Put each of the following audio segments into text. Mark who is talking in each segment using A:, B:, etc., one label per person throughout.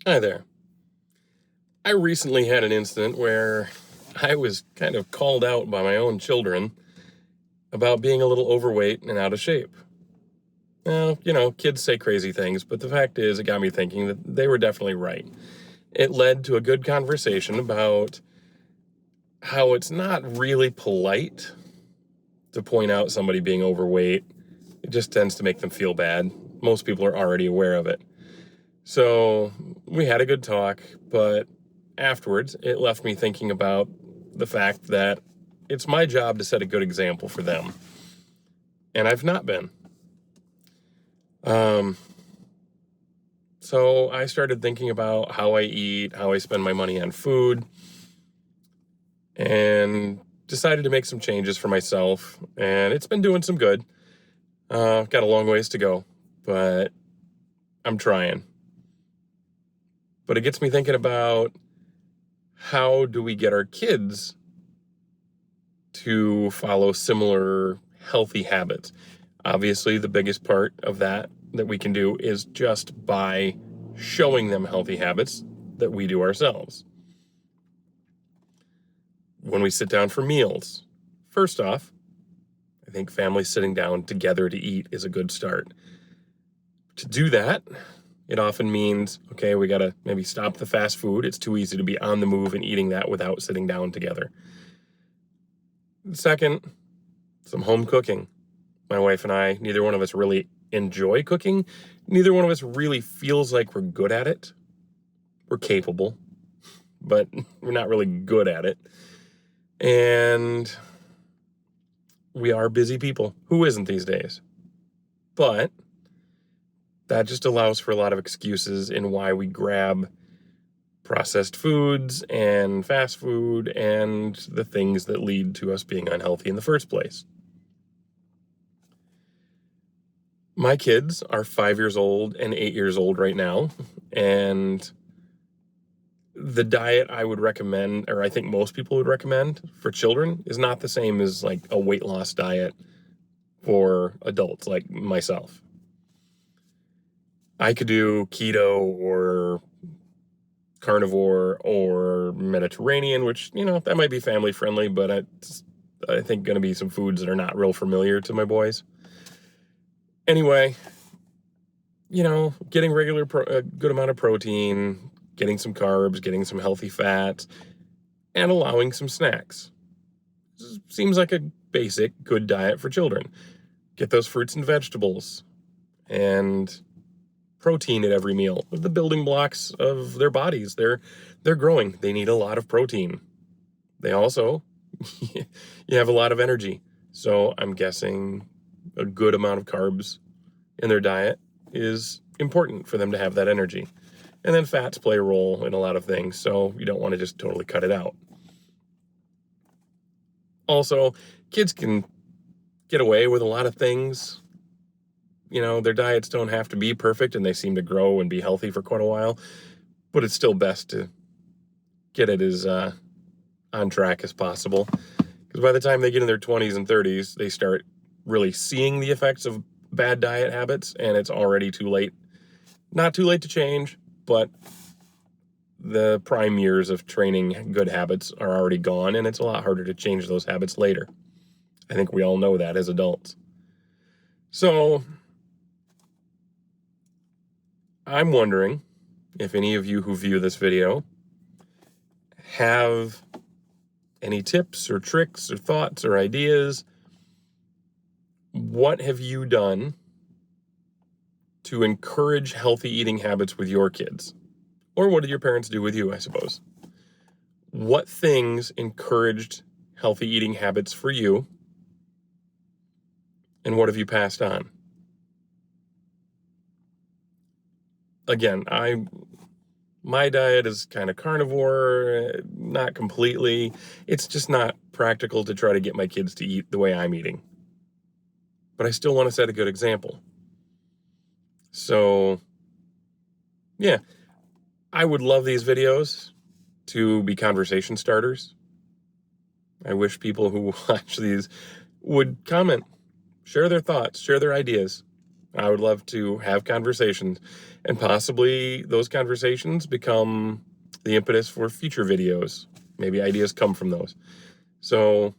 A: Hi there. I recently had an incident where I was kind of called out by my own children about being a little overweight and out of shape. Now, kids say crazy things, but the fact is, it got me thinking that they were definitely right. It led to a good conversation about how it's not really polite to point out somebody being overweight. It just tends to make them feel bad. Most people are already aware of it. So we had a good talk, but afterwards, it left me thinking about the fact that it's my job to set a good example for them. And I've not been. Um, so I started thinking about how I eat, how I spend my money on food, and decided to make some changes for myself. And it's been doing some good. I've got a long ways to go, but I'm trying. But it gets me thinking about how do we get our kids to follow similar healthy habits? Obviously, the biggest part of that we can do is just by showing them healthy habits that we do ourselves. When we sit down for meals, first off, I think families sitting down together to eat is a good start. To do that, it often means, okay, we got to maybe stop the fast food. It's too easy to be on the move and eating that without sitting down together. Second, some home cooking. My wife and I, neither one of us really enjoy cooking. Neither one of us really feels like we're good at it. We're capable, but we're not really good at it. And we are busy people. Who isn't these days? But that just allows for a lot of excuses in why we grab processed foods and fast food and the things that lead to us being unhealthy in the first place. My kids are 5 years old and 8 years old right now, and the diet I would recommend, or I think most people would recommend for children, is not the same as like a weight loss diet for adults like myself. I could do keto or carnivore or Mediterranean, which, that might be family friendly, but I think going to be some foods that are not real familiar to my boys. Anyway, getting a good amount of protein, getting some carbs, getting some healthy fats, and allowing some snacks. Seems like a basic, good diet for children. Get those fruits and vegetables and protein at every meal. The building blocks of their bodies. They're growing. They need a lot of protein. They also, you have a lot of energy. So I'm guessing a good amount of carbs in their diet is important for them to have that energy. And then fats play a role in a lot of things, so you don't want to just totally cut it out. Also, kids can get away with a lot of things. Their diets don't have to be perfect, and they seem to grow and be healthy for quite a while. But it's still best to get it as on track as possible. Because by the time they get in their 20s and 30s, they start really seeing the effects of bad diet habits, and it's already too late. Not too late to change, but the prime years of training good habits are already gone, and it's a lot harder to change those habits later. I think we all know that as adults. So I'm wondering if any of you who view this video have any tips or tricks or thoughts or ideas. What have you done to encourage healthy eating habits with your kids? Or what did your parents do with you, I suppose? What things encouraged healthy eating habits for you? And what have you passed on? Again, my diet is kind of carnivore, not completely. It's just not practical to try to get my kids to eat the way I'm eating. But I still want to set a good example. So, yeah, I would love these videos to be conversation starters. I wish people who watch these would comment, share their thoughts, share their ideas. I would love to have conversations, and possibly those conversations become the impetus for future videos. Maybe ideas come from those. So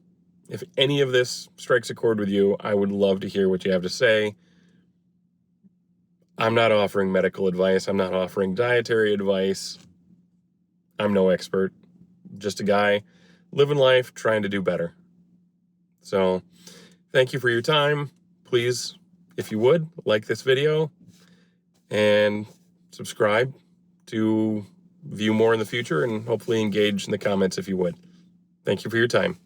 A: if any of this strikes a chord with you, I would love to hear what you have to say. I'm not offering medical advice. I'm not offering dietary advice. I'm no expert. Just a guy living life, trying to do better. So thank you for your time. Please, if you would, like this video and subscribe to view more in the future, and hopefully engage in the comments if you would. Thank you for your time.